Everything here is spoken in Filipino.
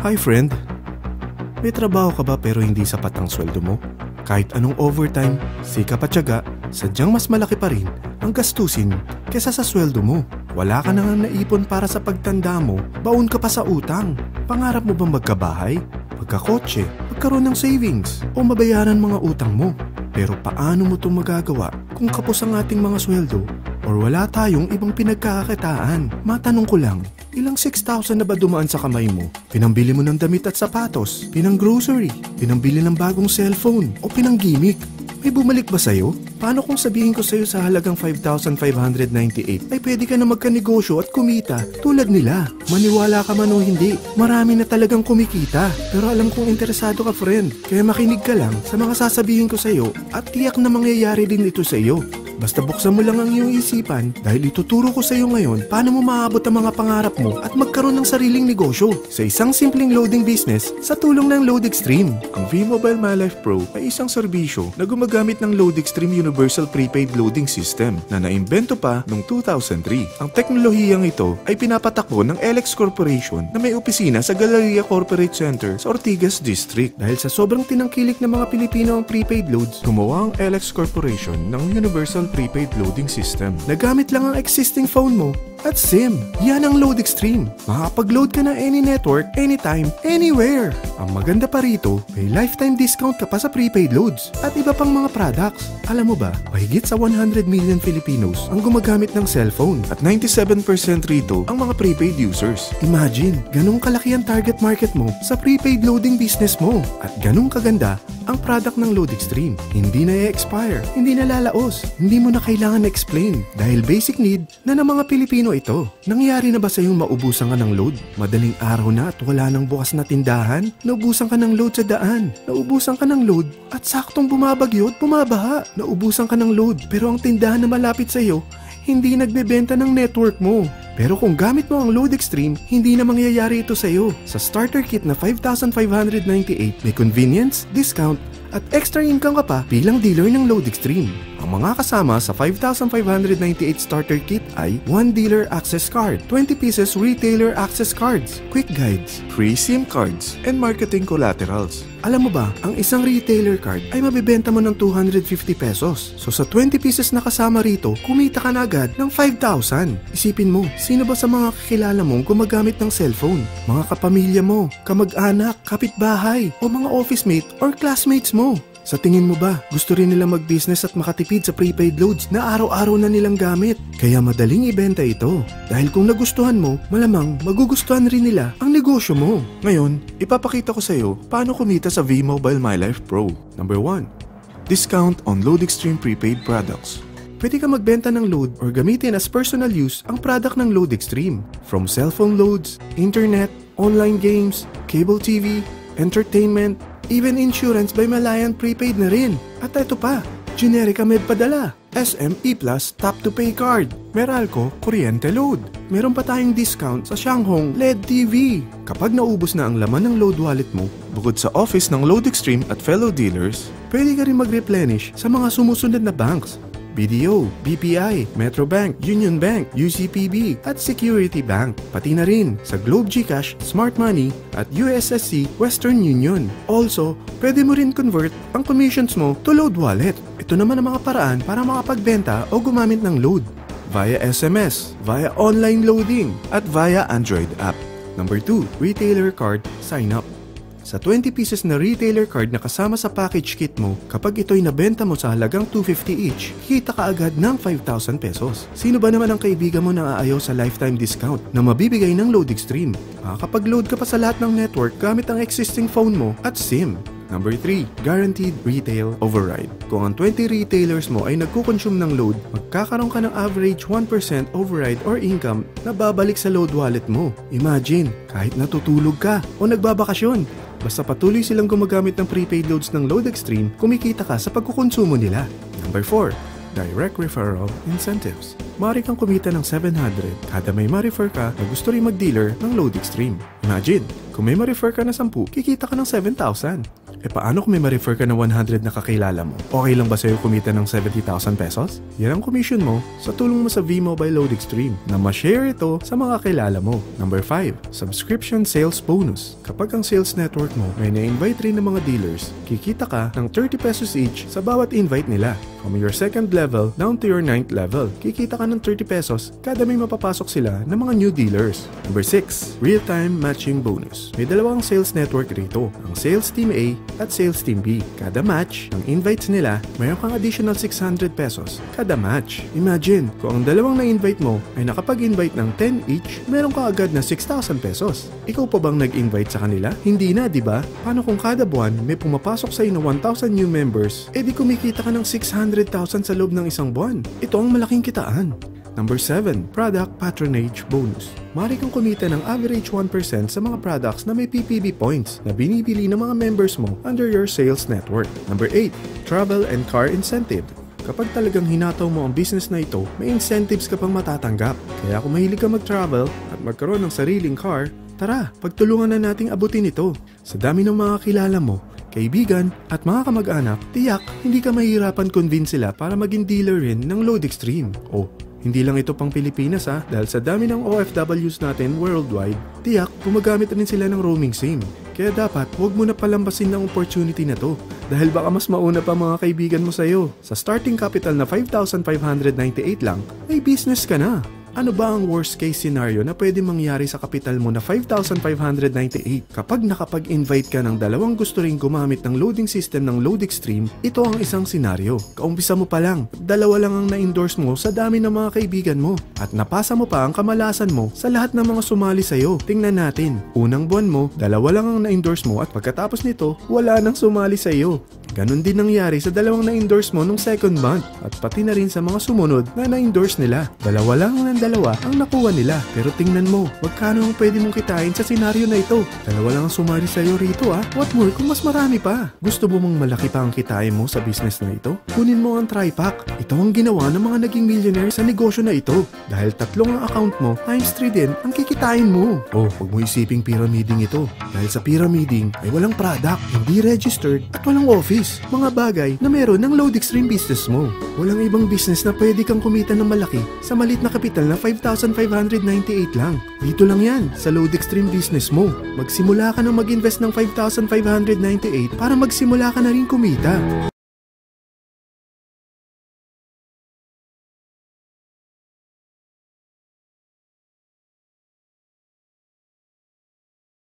Hi friend, may trabaho ka ba pero hindi sapat ang sweldo mo? Kahit anong overtime, sikap at tiyaga, sadyang mas malaki pa rin ang gastusin kesa sa sweldo mo. Wala ka nang naipon para sa pagtanda mo, baon ka pa sa utang. Pangarap mo bang magkabahay, magkakotse, magkaroon ng savings, o mabayaran mga utang mo? Pero paano mo itong magagawa kung kapos ang ating mga sweldo or wala tayong ibang pinagkakakitaan? Matanong ko lang, ilang 6,000 na ba dumaan sa kamay mo? Pinambili mo ng damit at sapatos, pinang grocery, pinambili ng bagong cellphone, o pinang gimmick? May bumalik ba sa'yo? Paano kung sabihin ko sa'yo sa halagang 5,598 ay pwede ka na magkanegosyo at kumita tulad nila? Maniwala ka man o hindi, marami na talagang kumikita. Pero alam kong interesado ka friend, kaya makinig ka lang sa mga sasabihin ko sa'yo at tiyak na mangyayari din ito sa iyo. Basta buksan mo lang ang iyong isipan dahil ituturo ko sa iyo ngayon paano mo maabot ang mga pangarap mo at magkaroon ng sariling negosyo sa isang simpleng loading business sa tulong ng LoadExtreme. Ang V-Mobile MyLife Pro ay isang serbisyo na gumagamit ng LoadExtreme Universal Prepaid Loading System na naimbento pa noong 2003. Ang teknolohiyang ito ay pinapatakbo ng LX Corporation na may opisina sa Galleria Corporate Center sa Ortigas District. Dahil sa sobrang tinangkilik ng mga Pilipino ang prepaid loads, gumawa ang LX Corporation ng Universal Prepaid Loading System. Nagamit lang ang existing phone mo at SIM. Yan ang LoadExtreme. Makakapag-load ka na any network, anytime, anywhere. Ang maganda pa rito, may lifetime discount ka pa sa prepaid loads at iba pang mga products. Alam mo ba, mahigit sa 100 million Filipinos ang gumagamit ng cellphone at 97% rito ang mga prepaid users. Imagine, ganung kalaki ang target market mo sa prepaid loading business mo at ganung kaganda ang product ng LoadExtreme. Hindi na i-expire, hindi na lalaos, hindi mo na kailangan explain dahil basic need na ng mga Pilipino ito. Nangyari na ba sa iyong maubusan ka ng load? Madaling araw na at wala nang bukas na tindahan? Naubusan ka ng load sa daan? Naubusan ka ng load at saktong bumabagyo at bumabaha? Naubusan ka ng load pero ang tindahan na malapit sa iyo hindi nagbebenta ng network mo. Pero kung gamit mo ang LoadExtreme, hindi na mangyayari ito sa iyo. Sa starter kit na 5,598, may convenience, discount, at extra income ka pa bilang dealer ng LoadExtreme. Ang mga kasama sa 5,598 starter kit ay 1 dealer access card, 20 pieces retailer access cards, quick guides, free SIM cards, and marketing collaterals. Alam mo ba, ang isang retailer card ay mabibenta mo ng 250 pesos. So sa 20 pieces na kasama rito, kumita ka na agad ng 5,000. Isipin mo, sino ba sa mga kakilala mong gumagamit ng cellphone? Mga kapamilya mo, kamag-anak, kapitbahay, o mga office mate or classmates mo? Sa tingin mo ba, gusto rin nila mag-business at makatipid sa prepaid loads na araw-araw na nilang gamit? Kaya madaling ibenta ito. Dahil kung nagustuhan mo, malamang magugustuhan rin nila ang negosyo mo. Ngayon, ipapakita ko sa iyo paano kumita sa V-Mobile MyLife Pro. Number 1. Discount on LoadExtreme prepaid products. Pwede ka magbenta ng load or gamitin as personal use ang product ng LoadExtreme. From cellphone loads, internet, online games, cable TV, entertainment, even insurance by Malayan Prepaid na rin. At ito pa, Generica Med Padala, SM E-Plus Tap to Pay Card, Meralco Kuryente Load. Meron pa tayong discount sa Shanghong LED TV. Kapag naubos na ang laman ng load wallet mo, bukod sa office ng LoadExtreme at fellow dealers, pwede ka rin mag-replenish sa mga sumusunod na banks. BDO, BPI, Metrobank, Union Bank, UCPB, at Security Bank. Pati na rin sa Globe GCash, Smart Money, at USSC Western Union. Also, pwede mo rin convert ang commissions mo to load wallet. Ito naman ang mga paraan para makapagbenta o gumamit ng load. Via SMS, via online loading, at via Android app. Number 2, retailer card sign up. Sa 20 pieces na retailer card na kasama sa package kit mo, kapag ito'y nabenta mo sa halagang 250 each, kita ka agad ng 5,000 pesos. Sino ba naman ang kaibigan mo na aayaw sa lifetime discount na mabibigay ng LoadExtreme? Makakapag-load ka pa sa lahat ng network gamit ang existing phone mo at SIM. Number 3, guaranteed retail override. Kung ang 20 retailers mo ay nagkukonsume ng load, magkakaroon ka ng average 1% override or income na babalik sa load wallet mo. Imagine, kahit natutulog ka o nagbabakasyon, basta patuloy silang gumagamit ng prepaid loads ng LoadExtreme, kumikita ka sa pagkukonsumo nila. Number 4, direct referral incentives. Maaari kang kumita ng 700 kada may ma-refer ka na gusto rin mag-dealer ng LoadExtreme. Imagine, kung may ma-refer ka na 10, kikita ka ng 7,000. Paano kung may ma-refer ka na 100 na kakilala mo? Okay lang ba sa'yo kumita ng 70,000 pesos? Yan ang commission mo sa tulong mo sa V-Mobile Load Extreme na ma-share ito sa mga kakilala mo. Number 5, subscription sales bonus. Kapag ang sales network mo may na-invite rin ng mga dealers, kikita ka ng 30 pesos each sa bawat invite nila. From your 2nd level down to your 9th level, kikita ka ng 30 pesos kada may mapapasok sila ng mga new dealers. Number 6, real-time matching bonus. May dalawang sales network rito, ang Sales Team A at Sales Team B. Kada match ng invites nila, mayroon kang additional 600 pesos kada match. Imagine, kung ang dalawang na-invite mo ay nakapag-invite ng 10 each, meron ka agad na 6,000 pesos. Ikaw pa bang nag-invite sa kanila? Hindi na, di ba? Paano kung kada buwan may pumapasok sa'yo na 1,000 new members, di kumikita ka ng 600,000 sa loob ng isang buwan? Ito ang malaking kitaan. Number 7, product patronage bonus. Mari kang kumita ng average 1% sa mga products na may PPB points na binibili ng mga members mo under your sales network. Number 8, travel and car incentive. Kapag talagang hinataw mo ang business na ito, may incentives ka pang matatanggap. Kaya kung mahilig ka mag-travel at magkaroon ng sariling car, tara, pagtulungan na nating abutin ito. Sa dami ng mga kilala mo, kaibigan at mga kamag-anak, tiyak hindi ka mahirapan convince sila para maging dealer rin ng Load Extreme. Hindi lang ito pang Pilipinas dahil sa dami ng OFWs natin worldwide, tiyak gumagamit rin sila ng roaming SIM. Kaya dapat huwag mo na palambasin ang opportunity na to dahil baka mas mauna pa mga kaibigan mo sa'yo. Sa starting capital na 5,598 lang, may business ka na. Ano ba ang worst case scenario na pwede mangyari sa kapital mo na 5,598? Kapag nakapag-invite ka ng dalawang gusto ring gumamit ng loading system ng Load Extreme, ito ang isang senaryo. Kaumpisa mo pa lang, dalawa lang ang na-endorse mo sa dami ng mga kaibigan mo at napasa mo pa ang kamalasan mo sa lahat ng mga sumali sa'yo. Tingnan natin, unang buwan mo, dalawa lang ang na-endorse mo at pagkatapos nito, wala nang sumali sa'yo. Ganon din nangyari sa dalawang na-endorse mo nung 2nd month at pati na rin sa mga sumunod na na-endorse nila. Dalawa lang ng dalawa ang nakuha nila. Pero tingnan mo, magkano ang pwede mong kitain sa senaryo na ito? Dalawa lang ang sumali sa'yo rito What more kung mas marami pa? Gusto mo mong malaki pa ang kitain mo sa business na ito? Kunin mo ang TriPack. Ito ang ginawa ng mga naging millionaire sa negosyo na ito. Dahil 3 ang account mo, times 3 din ang kikitain mo. Huwag mo isiping pyramiding ito. Dahil sa pyramiding ay walang product, hindi registered at walang office. Mga bagay na meron ng Load Extreme business mo. Walang ibang business na pwede kang kumita ng malaki sa maliit na kapital na 5,598 lang. Dito lang yan sa Load Extreme business mo. Magsimula ka ng mag-invest ng 5,598 para magsimula ka na rin kumita.